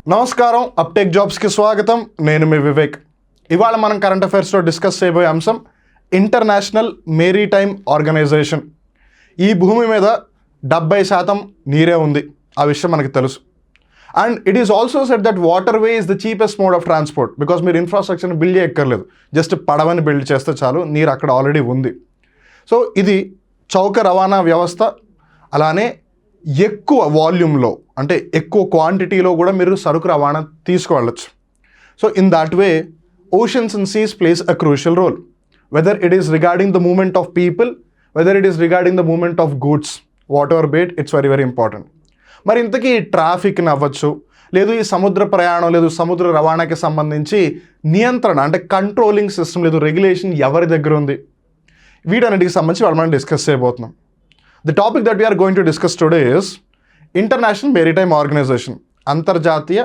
నమస్కారం, అప్టేక్ జాబ్స్కి స్వాగతం. నేను మీ వివేక్. ఇవాళ మనం కరెంట్ అఫైర్స్లో డిస్కస్ చేయబోయే అంశం ఇంటర్నేషనల్ మేరీటైమ్ ఆర్గనైజేషన్. ఈ భూమి మీద 70% నీరే ఉంది, ఆ విషయం మనకు తెలుసు. And it is also set that water way is the cheapest mode of transport, because మీరు ఇన్ఫ్రాస్ట్రక్చర్ని బిల్డ్ చేయక్కర్లేదు, జస్ట్ పడవని బిల్డ్ చేస్తే చాలు, నీరు అక్కడ ఆల్రెడీ ఉంది. సో ఇది చౌక రవాణా వ్యవస్థ. అలానే ఎక్కువ వాల్యూమ్లో అంటే ఎక్కువ క్వాంటిటీలో కూడా మీరు సరుకు రవాణా తీసుకువెళ్ళచ్చు. So in that way oceans and seas plays a crucial role, whether it is regarding the movement of people, whether it is regarding the movement of goods, whatever be it, it's very very important. మరి ఇంతకీ ట్రాఫిక్ని అవ్వచ్చు, లేదు ఈ సముద్ర ప్రయాణం, లేదు సముద్ర రవాణాకి సంబంధించి నియంత్రణ అంటే కంట్రోలింగ్ సిస్టమ్, లేదు రెగ్యులేషన్ ఎవరి దగ్గర ఉంది, వీటన్నిటికి సంబంధించి మనం డిస్కస్ చేయబోతున్నాం. The topic that we are going to discuss today is International Maritime Organization, అంతర్జాతీయ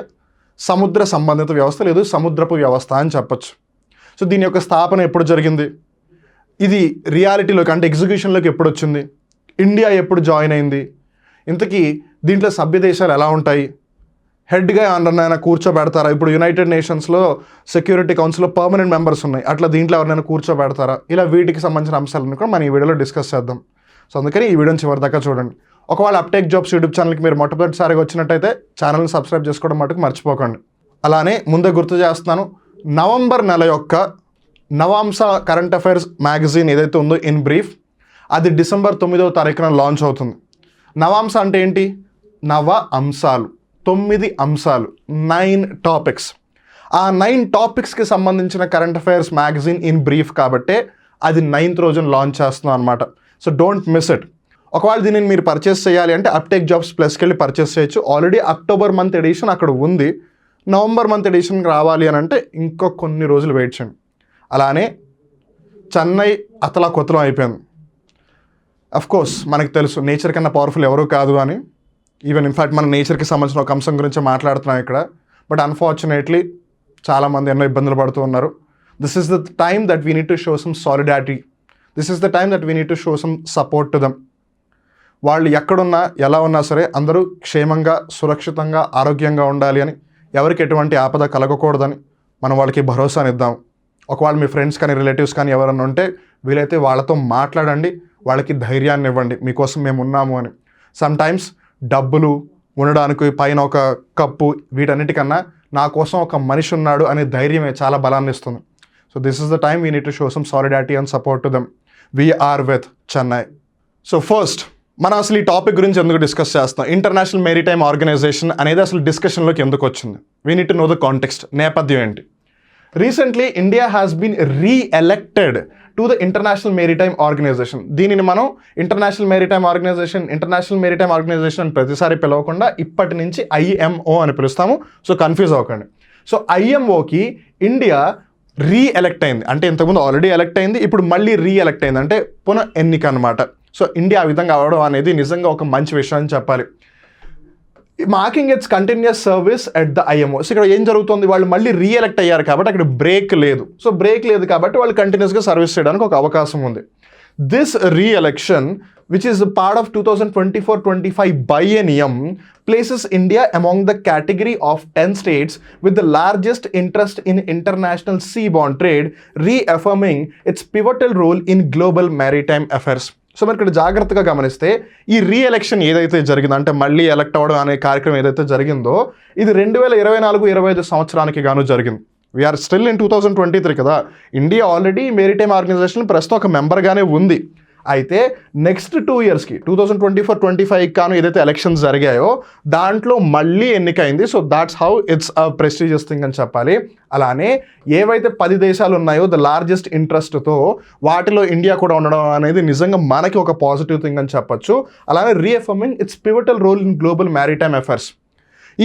సముద్ర సంబంధిత వ్యవస్థ, లేదు సముద్రపు వ్యవస్థ అని చెప్పచ్చు. సో దీని యొక్క స్థాపన ఎప్పుడు జరిగింది, ఇది రియాలిటీలోకి అంటే ఎగ్జిక్యూషన్లోకి ఎప్పుడు వచ్చింది, ఇండియా ఎప్పుడు జాయిన్ అయింది, ఇంతకీ దీంట్లో సభ్య దేశాలు ఎలా ఉంటాయి, హెడ్గా ఎవరినైనా కూర్చోబెడతారా, ఇప్పుడు యునైటెడ్ నేషన్స్లో సెక్యూరిటీ కౌన్సిల్లో పర్మనెంట్ మెంబర్స్ ఉన్నాయి, అట్లా దీంట్లో ఎవరినైనా కూర్చోబెడతారా, ఇలా వీటికి సంబంధించిన అంశాలను కూడా మనం ఈ వీడియోలో డిస్కస్ చేద్దాం. సో అందుకని ఈ వీడియోని చివరి దాకా చూడండి. ఒకవేళ అప్టేక్ జాబ్స్ యూట్యూబ్ ఛానల్కి మీరు మొట్టమొదటిసారిగా వచ్చినట్టయితే ఛానల్ని సబ్స్క్రైబ్ చేసుకోవడం మటుకు మర్చిపోకండి. అలానే ముందే గుర్తు చేస్తున్నాను, నవంబర్ నెల యొక్క నవాంశ కరెంట్ అఫైర్స్ మ్యాగజైన్ ఏదైతే ఉందో ఇన్ బ్రీఫ్, అది డిసెంబర్ 9వ తారీఖున లాంచ్ అవుతుంది. నవాంశ అంటే ఏంటి, నవ అంశాలు, 9 అంశాలు, 9 టాపిక్స్. ఆ 9 టాపిక్స్కి సంబంధించిన current affairs magazine in brief కాబట్టే అది 9th రోజున లాంచ్ చేస్తున్నాం అనమాట. So don't miss it. ఒకవేళ దీనిని మీరు పర్చేస్ చేయాలి అంటే అప్టేక్ జాబ్స్ ప్లస్కి వెళ్ళి పర్చేస్ చేయొచ్చు. ఆల్రెడీ అక్టోబర్ మంత్ ఎడిషన్ అక్కడ ఉంది, నవంబర్ మంత్ ఎడిషన్కి రావాలి అని అంటే ఇంకో కొన్ని రోజులు వెయిట్ చేయండి. అలానే చెన్నై అతలాకుతలం అయిపోయింది. అఫ్కోర్స్ మనకు తెలుసు నేచర్ కన్నా పవర్ఫుల్ ఎవరూ కాదు అని. ఈవెన్ ఇన్ఫ్యాక్ట్ మన నేచర్కి సంబంధించిన ఒక అంశం గురించి మాట్లాడుతున్నాం ఇక్కడ. బట్ అన్ఫార్చునేట్లీ చాలామంది ఎన్నో ఇబ్బందులు పడుతూ ఉన్నారు. This is the time that we need to show some solidarity. This is the time that we need to show some support to them. వాళ్ళు ఎక్కడున్నా ఎలా ఉన్నా సరే అందరూ క్షేమంగా, సురక్షితంగా, ఆరోగ్యంగా ఉండాలి అని, ఎవరికి ఎటువంటి ఆపద కలగకూడదని మనం వాళ్ళకి భరోసానిద్దాం. ఒకవేళ మీ ఫ్రెండ్స్ కానీ రిలేటివ్స్ కానీ ఎవరన్నా ఉంటే వీలైతే వాళ్ళతో మాట్లాడండి, వాళ్ళకి ధైర్యాన్ని ఇవ్వండి, మీకోసం మేము ఉన్నాము అని. సమ్ టైమ్స్ డబ్బులు, ఉండడానికి పైన ఒక కప్పు, వీటన్నిటికన్నా నా కోసం ఒక మనిషి ఉన్నాడు అనే ధైర్యమే చాలా బలాన్ని ఇస్తుంది. So this is the time we need to show some solidarity and support to them. We are with Chennai. So first మనం అసలు ఈ టాపిక్ గురించి ఎందుకు డిస్కస్ చేస్తాం, ఇంటర్నేషనల్ మేరిటైమ్ ఆర్గనైజేషన్ అనేది అసలు డిస్కషన్లోకి ఎందుకు వచ్చింది, we need to know the context, నేపథ్యం ఏంటి. Recently India has been reelected to the International Maritime Organization. దీనిని మనం ఇంటర్నేషనల్ మేరిటైమ్ ఆర్గనైజేషన్ అని ప్రతిసారి పిలవకుండా ఇప్పటి నుంచి IMO అని పిలుస్తాము. సో కన్ఫ్యూజ్ అవ్వకండి. సో IMOకి ఇండియా రీఎలెక్ట్ అయింది, అంటే ఇంతకుముందు ఆల్రెడీ ఎలెక్ట్ అయింది, ఇప్పుడు మళ్ళీ రీఎలెక్ట్ అయింది, అంటే పునః ఎన్నిక అనమాట. సో ఇండియా ఆ విధంగా అవడం అనేది నిజంగా ఒక మంచి విషయం అని చెప్పాలి. Marking it's continuous service at the IMO. So ఇక్కడ ఏం జరుగుతుంది, వాళ్ళు మళ్ళీ రీఎలెక్ట్ అయ్యారు కాబట్టి అక్కడ బ్రేక్ లేదు. సో బ్రేక్ లేదు కాబట్టి వాళ్ళు కంటిన్యూస్గా సర్వీస్ చేయడానికి ఒక అవకాశం ఉంది. This reelection, which is a part of 2024-25 biennium, places India among the category of 10 states with the largest interest in international seaborne trade, reaffirming its pivotal role in global maritime affairs. So మరి ఇక్కడ జాగ్రత్తగా గమనిస్తే ఈ రీఎలెక్షన్ ఏదైతే జరిగిందో, అంటే మళ్ళీ elect అవ్వడం అనే కార్యక్రమం ఏదైతే జరిగిందో, ఇది 2024-25 సంవత్సరానికి గాను జరిగింది. వీఆర్ స్టిల్ ఇన్ 2023 కదా. ఇండియా ఆల్రెడీ మేరిటైమ్ ఆర్గనైజేషన్ ప్రస్తుతం ఒక మెంబర్గానే ఉంది. అయితే నెక్స్ట్ 2 yearsకి 2024-25 కాను ఏదైతే ఎలక్షన్స్ జరిగాయో దాంట్లో మళ్ళీ ఎన్నికైంది. So that's how it's a prestigious thing అని చెప్పాలి. అలానే ఏవైతే 10 దేశాలు ఉన్నాయో ద లార్జెస్ట్ ఇంట్రెస్ట్తో వాటిలో ఇండియా కూడా ఉండడం అనేది నిజంగా మనకి ఒక పాజిటివ్ థింగ్ అని చెప్పొచ్చు. అలానే reaffirming its pivotal role in global maritime affairs.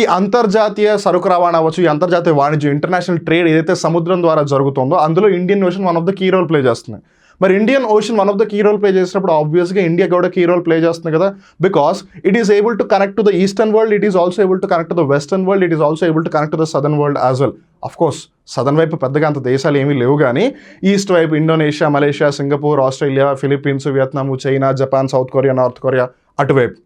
ఈ అంతర్జాతీయ సరుకు రవాణా అవ్వచ్చు, ఈ అంతర్జాతీయ వాణిజ్యం, ఇంటర్నేషనల్ ట్రేడ్ ఏదైతే సముద్రం ద్వారా జరుగుతుందో అందులో Indian ocean one of the key role play చేస్తుంది. మరి Indian ocean one of the key role play చేసినప్పుడు ఆబ్వియస్గా ఇండియా కూడా కీ రోల్ ప్లే చేస్తుంది కదా, because it is able to connect to the eastern world, it is also able to connect to the western world, it is also able to connect to the southern world as well. Of course southern వైపు పెద్దగా అంత దేశాలు ఏమీ లేవు, కానీ east వైపు Indonesia, Malaysia, Singapore, Australia, Philippines, Vietnam, China, Japan, South Korea, North Korea, అటువైపు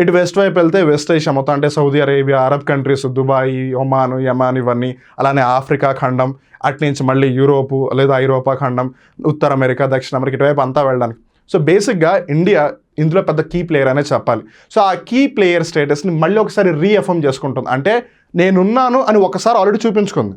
ఇటు వెస్ట్ వైపు వెళ్తే వెస్ట్ ఏషియా మొత్తం, అంటే Saudi Arabia, Arab countries, Dubai, Oman, Yemen ఇవన్నీ, అలానే ఆఫ్రికా ఖండం, అటు నుంచి మళ్ళీ యూరోపు లేదా ఐరోపా ఖండం, ఉత్తర అమెరికా, దక్షిణ అమెరికా, ఇటువైపు అంతా వెళ్ళడానికి. సో బేసిక్గా ఇండియా ఇందులో పెద్ద కీ ప్లేయర్ అనే చెప్పాలి. సో ఆ కీ ప్లేయర్ స్టేటస్ని మళ్ళీ ఒకసారి రీఎఫర్మ్ చేసుకుంటుంది. అంటే నేనున్నాను అని ఒకసారి ఆల్రెడీ చూపించుకుంది,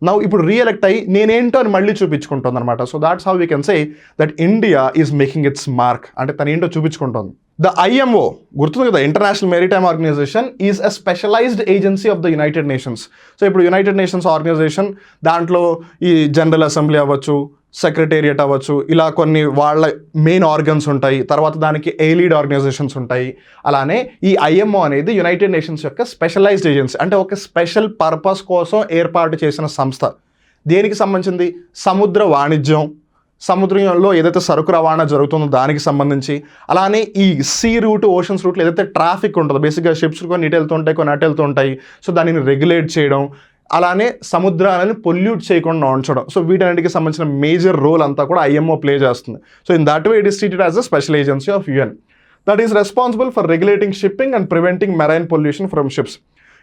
నౌ ఇప్పుడు రీఎలెక్ట్ అయ్యి నేనేంటో అని మళ్ళీ చూపించుకుంటుంది అనమాట. So that's how we can say that India is making its mark, అంటే తను ఏంటో చూపించుకుంటుంది. ద IMO గుర్తుంది కదా, International Maritime Organization is a specialised agency of the United Nations. So ఇప్పుడు యునైటెడ్ నేషన్స్ ఆర్గనైజేషన్ దాంట్లో ఈ జనరల్ అసెంబ్లీ అవ్వచ్చు, సెక్రటేరియట్ అవ్వచ్చు, ఇలా కొన్ని వాళ్ళ మెయిన్ ఆర్గన్స్ ఉంటాయి. తర్వాత దానికి ఎయిలీడ్ ఆర్గనైజేషన్స్ ఉంటాయి. అలానే ఈ IMO అనేది యునైటెడ్ నేషన్స్ యొక్క స్పెషలైజ్డ్ ఏజెన్సీ, అంటే ఒక స్పెషల్ పర్పస్ కోసం ఏర్పాటు చేసిన సంస్థ. దేనికి సంబంధించింది? సముద్ర వాణిజ్యం, సముద్రంలో ఏదైతే సరుకు రవాణా జరుగుతుందో దానికి సంబంధించి, అలానే ఈ సీ రూట్, ఓషన్స్ రూట్లో ఏదైతే ట్రాఫిక్ ఉంటుందో, బేసిక్గా షిప్స్ కొన్ని ఇటు వెళ్తుంటాయి, కొన్ని అటు వెళ్తుంటాయి. సో దానిని రెగ్యులేట్ చేయడం, అలానే సముద్రాలను పొల్యూట్ చేయకుండా ఉంచడం. సో వీటన్నిటికి సంబంధించిన మేజర్ రోల్ అంతా కూడా IMO ప్లే చేస్తుంది. So in that way it is treated as a special agency of UN that is responsible for regulating shipping and preventing marine pollution from ships.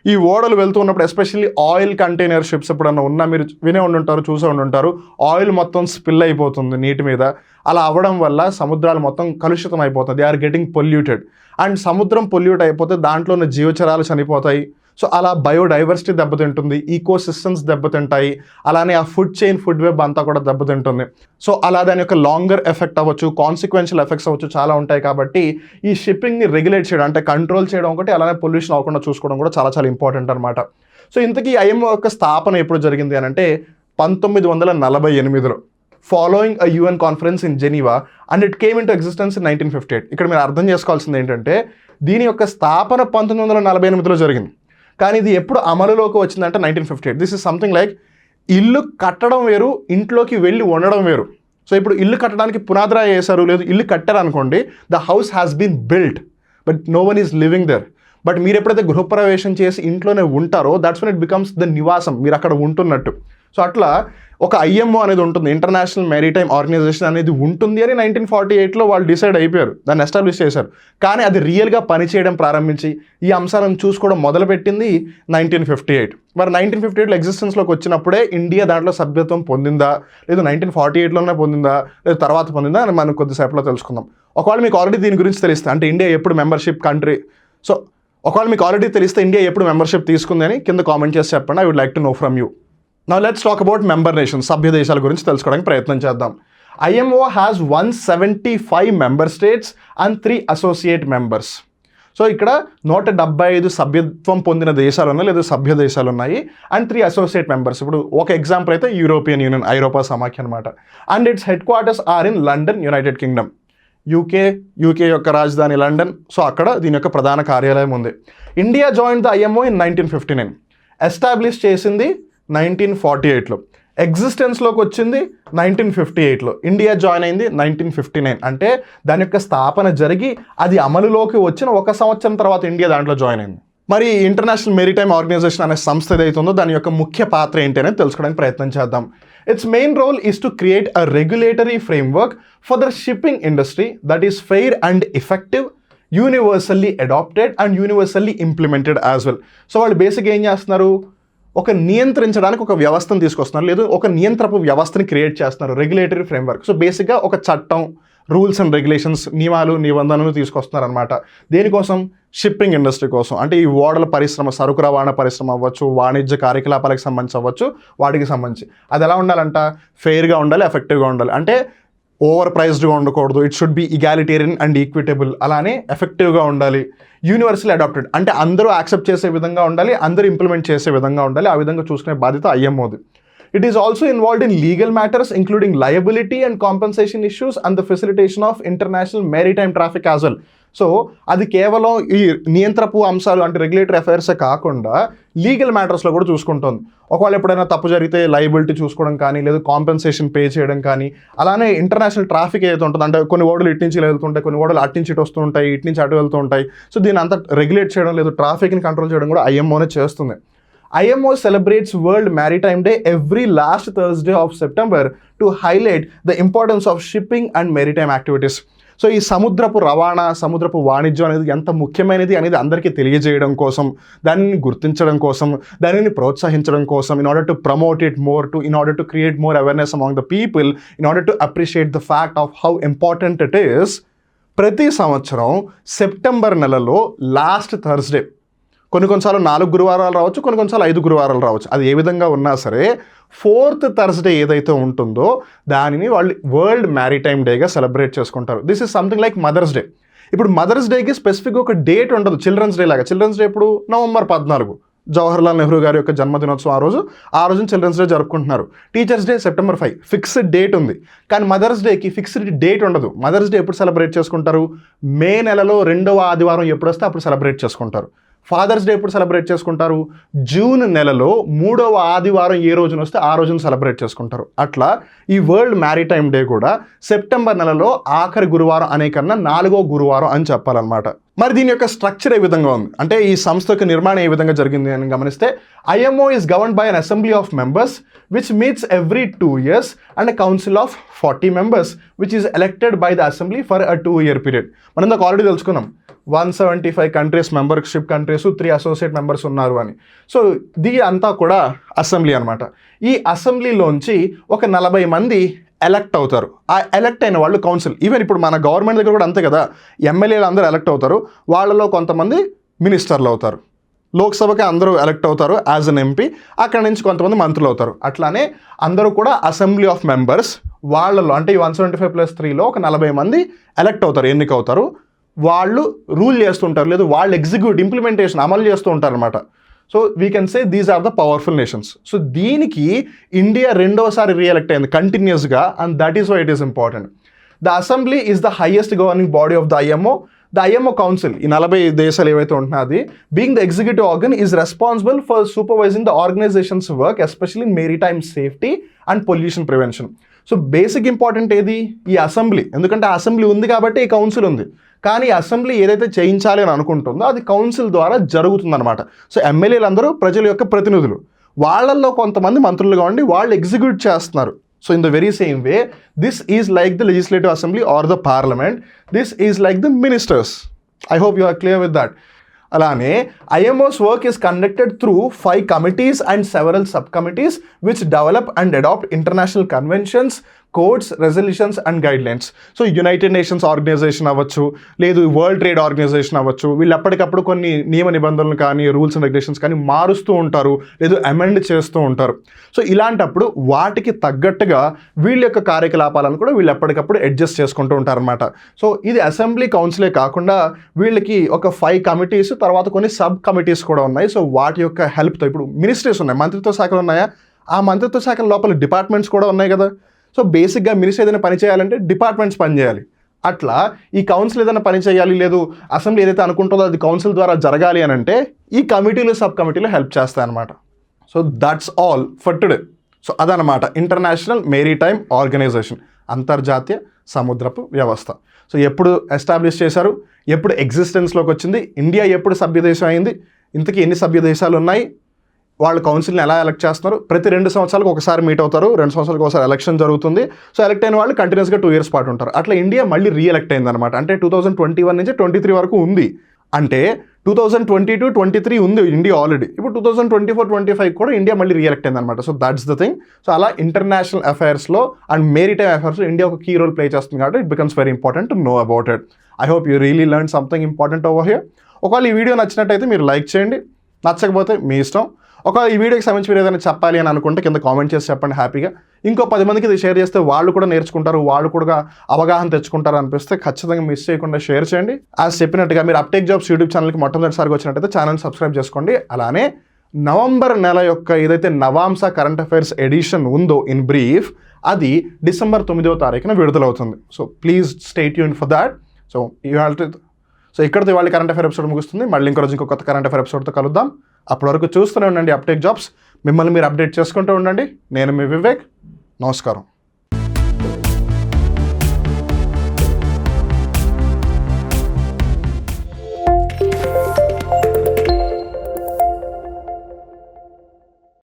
ఈ ఓడలు వెళ్తూ ఉన్నప్పుడు, ఎస్పెషల్లీ ఆయిల్ కంటైనర్ షిప్స్ ఎప్పుడన్నా ఉన్నా మీరు వినే ఉండుంటారు, చూసే ఉండుంటారు, ఆయిల్ మొత్తం స్పిల్ అయిపోతుంది నీటి మీద. అలా అవ్వడం వల్ల సముద్రాలు మొత్తం కలుషితం అయిపోతుంది, they are getting polluted. And సముద్రం పొల్యూట్ అయిపోతే దాంట్లో ఉన్న జీవచరాలు చనిపోతాయి. సో అలా బయోడైవర్సిటీ దెబ్బతింటుంది, ఈకో సిస్టమ్స్ దెబ్బతింటాయి, అలానే ఆ ఫుడ్ చైన్, ఫుడ్ వెబ్ అంతా కూడా దెబ్బతింటుంది. సో అలా దాని యొక్క లాంగర్ ఎఫెక్ట్ అవ్వచ్చు, కాన్సిక్వెన్షియల్ ఎఫెక్ట్స్ అవ్వచ్చు, చాలా ఉంటాయి. కాబట్టి ఈ షిప్పింగ్ని రెగ్యులేట్ చేయడం, అంటే కంట్రోల్ చేయడం ఒకటి, అలానే పొల్యూషన్ అవ్వకుండా చూసుకోవడం కూడా చాలా చాలా ఇంపార్టెంట్ అనమాట. సో ఇంతకీ IMO యొక్క స్థాపన ఎప్పుడు జరిగింది అని అంటే 1948లో, following a UN conference in Geneva, and it came into existence in 1958. ఇక్కడ మీరు అర్థం చేసుకోవాల్సింది ఏంటంటే దీని యొక్క స్థాపన 1948లో జరిగింది, కానీ ఇది ఎప్పుడు అమలులోకి వచ్చిందంటే 1958. దిస్ ఇస్ సంథింగ్ లైక్ ఇల్లు కట్టడం వేరు, ఇంట్లోకి వెళ్ళి ఉండడం వేరు. సో ఇప్పుడు ఇల్లు కట్టడానికి పునాదిరాయి వేశారు, లేదు ఇల్లు కట్టారు అనుకోండి, the house has been built but no one is living there. But మీరు ఎప్పుడైతే గృహప్రవేశం చేసి ఇంట్లోనే ఉంటారో that's when it becomes the నివాసం, మీరు అక్కడ ఉంటున్నట్టు. సో అట్లా ఒక IMO అనేది ఉంటుంది, ఇంటర్నేషనల్ మెరిటైమ్ ఆర్గనైజేషన్ అనేది ఉంటుంది అని 1948లో వాళ్ళు డిసైడ్ అయిపోయారు, దాన్ని ఎస్టాబ్లిష్ చేశారు. కానీ అది రియల్గా పనిచేయడం ప్రారంభించి ఈ అంశాలను చూసుకోవడం మొదలుపెట్టింది 1958. మరి 1958లో ఎగ్జిస్టెన్స్లోకి వచ్చినప్పుడే ఇండియా దాంట్లో సభ్యత్వం పొందిందా, లేదు 1948లోనే పొందిందా, లేదు తర్వాత పొందిందా అని మనం కొద్దిసేపట్లో తెలుసుకుందాం. ఒకవేళ మీకు ఆల్రెడీ దీని గురించి తెలిస్తే, అంటే ఇండియా ఎప్పుడు మెంబర్షిప్ కంట్రీ, సో ఒకవేళ మీకు ఆల్రెడీ తెలిస్తే ఇండియా ఎప్పుడు మెంబర్షిప్ తీసుకుంది అని కింద కామెంట్ చేసి చెప్పండి. I would like to know from you. Now let's talk about member nations, సభ్య దేశాల గురించి తెలుసుకోవడానికి ప్రయత్నం చేద్దాం. IMO has 175 member states and 3 associate members. So ఇక్కడ 175 సభ్యత్వం పొందిన దేశాలు ఉన్నాయి, లేదా సభ్య దేశాలు ఉన్నాయి, అండ్ 3 అసోసియేట్ మెంబర్స్. ఇప్పుడు ఒక ఎగ్జాంపుల్ అయితే యూరోపియన్ యూనియన్, ఐరోపా సమాఖ్య అనమాట. And its headquarters are in London, United Kingdom. UK యొక్క రాజధాని లండన్. సో అక్కడ దీని యొక్క ప్రధాన కార్యాలయం ఉంది. India join the IMO in 1959. Establish చేసింది 1948లో, ఎగ్జిస్టెన్స్లోకి వచ్చింది 1958లో, ఇండియా జాయిన్ అయింది 1959. అంటే దాని యొక్క స్థాపన జరిగి అది అమలులోకి వచ్చిన 1 సంవత్సరం తర్వాత ఇండియా దాంట్లో జాయిన్ అయింది. మరి ఇంటర్నేషనల్ మెరిటైమ్ ఆర్గనైజేషన్ అనే సంస్థ ఏదైతుందో దాని యొక్క ముఖ్య పాత్ర ఏంటి అనేది తెలుసుకోవడానికి ప్రయత్నం చేద్దాం. Its main role is to create a regulatory framework for the shipping industry that is fair and effective, universally adopted and universally implemented as well. So వాళ్ళు బేసిక్గా ఏం చేస్తున్నారు, ఒక నియంత్రించడానికి ఒక వ్యవస్థను తీసుకొస్తున్నారు, లేదు ఒక నియంత్రపు వ్యవస్థని క్రియేట్ చేస్తున్నారు, రెగ్యులేటరీ ఫ్రేమ్వర్క్. సో బేసిక్గా ఒక చట్టం, రూల్స్ అండ్ రెగ్యులేషన్స్, నియమాలు నిబంధనలు తీసుకొస్తున్నారు అనమాట. దేనికోసం? షిప్పింగ్ ఇండస్ట్రీ కోసం. అంటే ఈ ఓడల పరిశ్రమ, సరుకు రవాణా పరిశ్రమ అవ్వచ్చు, వాణిజ్య కార్యకలాపాలకు సంబంధించి అవ్వచ్చు, వాటికి సంబంధించి అది ఎలా ఉండాలంట, ఫెయిర్గా ఉండాలి, ఎఫెక్టివ్గా ఉండాలి. అంటే ఓవర్ ప్రైస్డ్గా ఉండకూడదు, it should be egalitarian and equitable, అలానే ఎఫెక్టివ్గా ఉండాలి, యూనివర్సల్ అడాప్టెడ్, అంటే అందరూ యాక్సెప్ట్ చేసే విధంగా ఉండాలి, అందరూ ఇంప్లిమెంట్ చేసే విధంగా ఉండాలి. ఆ విధంగా చూసుకునే బాధ్యత IMOది. It is also involved in legal matters including liability and compensation issues and the facilitation of international maritime traffic as well. So అది కేవలం ఈ నియంత్రపు అంశాలు అంటే రెగ్యులేటరీ అఫైర్సే కాకుండా లీగల్ మ్యాటర్స్లో కూడా చూసుకుంటుంది. ఒకవేళ ఎప్పుడైనా తప్పు జరిగితే లయబిలిటీ చూసుకోవడం కానీ, లేదా కాంపెన్సేషన్ పే చేయడం కానీ, అలానే ఇంటర్నేషనల్ ట్రాఫిక్ ఏదైతే ఉంటుందో, అంటే కొన్ని ఓడలు ఇటు నుంచి వెళ్తుంటాయి, కొన్ని ఓడలు అటు నుంచి ఇటు వస్తూ ఉంటాయి, ఇటు నుంచి అటు వెళ్తూ ఉంటాయి. సో దీన్ని అంతా రెగ్యులేట్ చేయడం, లేదు ట్రాఫిక్ని కంట్రోల్ చేయడం కూడా IMOనే చేస్తుంది. IMO celebrates World Maritime Day every last Thursday of September to highlight the importance of shipping and maritime activities. So ఈ సముద్రపు రవాణా, సముద్రపు వాణిజ్యం అనేది ఎంత ముఖ్యమైనది అనేది అందరికీ తెలియజేయడం కోసం, దానిని గుర్తించడం కోసం, దానిని ప్రోత్సహించడం కోసం, in order to promote it more, in order to create more awareness among the people, in order to appreciate the fact of how important it is, ప్రతి సంవత్సరం సెప్టెంబర్ నెలలో లాస్ట్ థర్స్డే, కొన్నిసార్లు 4 గురువారాలు రావచ్చు, కొన్నిసార్లు 5 గురువారాలు రావచ్చు, అది ఏ విధంగా ఉన్నా సరే 4th థర్స్డే ఏదైతే ఉంటుందో దానిని వాళ్ళు వరల్డ్ మ్యారిటైమ్ డేగా సెలబ్రేట్ చేసుకుంటారు. This is something like mother's day. ఇప్పుడు మదర్స్ డేకి స్పెసిఫిక్ ఒక డేట్ ఉండదు, చిల్డ్రన్స్ డే లాగా. చిల్డ్రన్స్ డే ఇప్పుడు నవంబర్ 14, జవహర్లాల్ నెహ్రూ గారి యొక్క జన్మదినోత్సవం ఆ రోజున చిల్డ్రన్స్ డే జరుపుకుంటున్నారు. Teachers day September 5, fixed date ఉంది. కానీ మదర్స్ డేకి ఫిక్స్డ్ డేట్ ఉండదు. మదర్స్ డే ఎప్పుడు సెలబ్రేట్ చేసుకుంటారు? మే నెలలో 2వ ఆదివారం ఎప్పుడు వస్తే అప్పుడు సెలబ్రేట్ చేసుకుంటారు. ఫాదర్స్ డే ఎప్పుడు సెలబ్రేట్ చేసుకుంటారు? జూన్ నెలలో 3వ ఆదివారం ఏ రోజున వస్తే ఆ రోజున సెలబ్రేట్ చేసుకుంటారు. అట్లా ఈ వరల్డ్ మ్యారిటైమ్ డే కూడా సెప్టెంబర్ నెలలో ఆఖరి గురువారం అనే కన్నా 4వ గురువారం అని చెప్పాలన్నమాట. మరి దీని యొక్క స్ట్రక్చర్ ఏ విధంగా ఉంది అంటే, ఈ సంస్థ యొక్క నిర్మాణం ఏ విధంగా జరిగింది అని గమనిస్తే, IMO is governed by an assembly of members which meets every 2 years and a council of 40 members which is elected by the assembly for a 2-year period. మనం ఇందాక ఆల్రెడీ తెలుసుకున్నాం 175 countries membership countries, 3 associate members ఉన్నారు అని. So దీ అంతా కూడా assembly అనమాట. ఈ అసెంబ్లీలోంచి ఒక 40 మంది ఎలక్ట్ అవుతారు. ఆ ఎలక్ట్ అయిన వాళ్ళు కౌన్సిల్. ఈవెన్ ఇప్పుడు మన గవర్నమెంట్ దగ్గర కూడా అంతే కదా, ఎమ్మెల్యేలు అందరూ ఎలక్ట్ అవుతారు, వాళ్ళలో కొంతమంది మినిస్టర్లు అవుతారు. లోక్సభకి అందరూ ఎలక్ట్ అవుతారు యాజ్ అన్ ఎంపీ, అక్కడ నుంచి కొంతమంది మంత్రులు అవుతారు. అట్లానే అందరూ కూడా అసెంబ్లీ ఆఫ్ మెంబర్స్, వాళ్ళలో అంటే ఈ 175+3లో ఒక 40 మంది ఎలక్ట్ అవుతారు, ఎన్నికవుతారు. వాళ్ళు రూల్ చేస్తుంటారు, లేదు వాళ్ళు ఇంప్లిమెంటేషన్ అమలు చేస్తూ ఉంటారు అనమాట. So we can say these are the powerful nations. So దీనికి ఇండియా 2వసారి రీఎలెక్ట్ అయింది కంటిన్యూస్గా, and that is why it is important. The assembly is the highest governing body of the IMO. The IMO council, ఈ 40 దేశాలు ఏవైతే ఉంటున్నాయి, అది being the executive organ is responsible for supervising the organisation's work, especially in maritime safety and pollution prevention. So basic important ఏది? ఈ assembly. ఎందుకంటే ఆ assembly ఉంది కాబట్టి ఈ కౌన్సిల్ ఉంది. కానీ అసెంబ్లీ ఏదైతే చేయించాలి అని అనుకుంటుందో అది కౌన్సిల్ ద్వారా జరుగుతుందన్నమాట. సో ఎమ్మెల్యేలు అందరూ ప్రజల యొక్క ప్రతినిధులు, వాళ్ళల్లో కొంతమంది మంత్రులుగా ఉండి వాళ్ళు ఎగ్జిక్యూట్ చేస్తున్నారు. So in the very same way this is like the legislative assembly or the parliament, this is like the ministers. I hope you are clear with that. అలానే IMO's work is conducted through 5 committees and several subcommittees which develop and adopt international conventions, codes, resolutions and guidelines. So United Nations Organization అవ్వచ్చు, లేదు world trade organisation అవ్వచ్చు, వీళ్ళు ఎప్పటికప్పుడు కొన్ని నియమ నిబంధనలు కానీ రూల్స్ అండ్ రెగ్యులేషన్స్ కానీ మారుస్తూ ఉంటారు, లేదు అమెండ్ చేస్తూ ఉంటారు. సో ఇలాంటప్పుడు వాటికి తగ్గట్టుగా వీళ్ళ యొక్క కార్యకలాపాలను కూడా వీళ్ళు ఎప్పటికప్పుడు అడ్జస్ట్ చేసుకుంటూ ఉంటారనమాట. సో ఇది అసెంబ్లీ కౌన్సిలే కాకుండా వీళ్ళకి ఒక 5 కమిటీస్, తర్వాత కొన్ని సబ్ కమిటీస్ కూడా ఉన్నాయి. సో వాటి యొక్క హెల్ప్తో ఇప్పుడు మినిస్ట్రీస్ ఉన్నాయి, మంత్రిత్వ శాఖలు ఉన్నాయా, ఆ మంత్రిత్వ శాఖల లోపల డిపార్ట్మెంట్స్ కూడా ఉన్నాయి కదా. సో బేసిక్గా మినిస్టర్ ఏదైనా పని చేయాలంటే డిపార్ట్మెంట్స్ పని చేయాలి. అట్లా ఈ కౌన్సిల్ ఏదైనా పని చేయాలి, లేదు అసెంబ్లీ ఏదైతే అనుకుంటుందో అది కౌన్సిల్ ద్వారా జరగాలి అని అంటే ఈ కమిటీలు, సబ్ కమిటీలు హెల్ప్ చేస్తాయి అనమాట. So that's all for today. So అదనమాట ఇంటర్నేషనల్ మెరిటైమ్ ఆర్గనైజేషన్, అంతర్జాతీయ సముద్రపు వ్యవస్థ. సో ఎప్పుడు ఎస్టాబ్లిష్ చేశారు, ఎప్పుడు ఎగ్జిస్టెన్స్లోకి వచ్చింది, ఇండియా ఎప్పుడు సభ్యదేశం అయింది, ఇంతకీ ఎన్ని సభ్య దేశాలు ఉన్నాయి, వాళ్ళు కౌన్సిల్ని ఎలా ఎలక్ట్ చేస్తున్నారు, ప్రతి 2 సంవత్సరాలకు ఒకసారి మీట్ అవుతారు, 2 సంవత్సరాలకు ఒకసారి ఎలక్షన్ జరుగుతుంది. సో ఎలక్ట్ అయిన వాళ్ళు కంటిన్యూస్గా 2 years పాటు ఉంటారు. అట్లా ఇండియా మళ్ళీ రీఎలెక్ట్ అయిందనమాట. అంటే 2021 నుంచి 23 వరకు ఉంది. అంటే 2022-23 ఉంది ఇండియా ఆల్రెడీ. ఇప్పుడు 2024-25 కూడా ఇండియా మళ్ళీ రీఎలెక్ట్ అయిందనమాట. So that's the thing. So అలా ఇంటర్నేషనల్ అఫైర్స్లో అండ్ మెరిటైమ్ అఫైర్స్లో ఇండియా ఒక కీ రోల్ ప్లే చేస్తుంది కాబట్టి it becomes very important to know about it. I hope you really learn something important over here. ఒకవేళ ఈ video నచ్చినట్టయితే మీరు like చేయండి, నచ్చకపోతే మీ ఇష్టం. ఒకవేళ ఈ వీడియోకి సంబంధించి మీరు ఏదైనా చెప్పాలి అని అనుకుంటే కింద కామెంట్ చేసి చెప్పండి హ్యాపీగా. ఇంకో 10 మందికి ఇది షేర్ చేస్తే వాళ్ళు కూడా నేర్చుకుంటారు, వాళ్ళు కూడా అవగాహన తెచ్చుకుంటారు అనిపిస్తే ఖచ్చితంగా మిస్ చేయకుండా షేర్ చేయండి. యాజ్ చెప్పినట్టుగా మీరు అప్టేక్ జాబ్స్ యూట్యూబ్ ఛానల్కి మొట్టమొదటిసారిగా వచ్చినట్టయితే ఛానల్ సబ్స్క్రైబ్ చేసుకోండి. అలానే నవంబర్ నెల యొక్క ఏదైతే నవాంస కరెంట్ అఫైర్స్ ఎడిషన్ ఉందో ఇన్ బ్రీఫ్, అది డిసెంబర్ 9వ తారీఖున విడుదలవుతుంది. So please stay tuned for that. So ఇక్కడితో వాళ్ళ కరెంట్ అఫైర్ ఎపిసోడ్ ముగుస్తుంది. మళ్ళీ ఇంకో రోజు ఇంకో కొత్త కరెంట్ అఫైర్ ఎపిసోడ్తో కలుద్దాం. అప్పటి వరకు చూస్తూనే ఉండండి అప్టేక్ జాబ్స్. మిమ్మల్ని మీరు అప్డేట్ చేసుకుంటూ ఉండండి. నేను మీ వివేక్. నమస్కారం.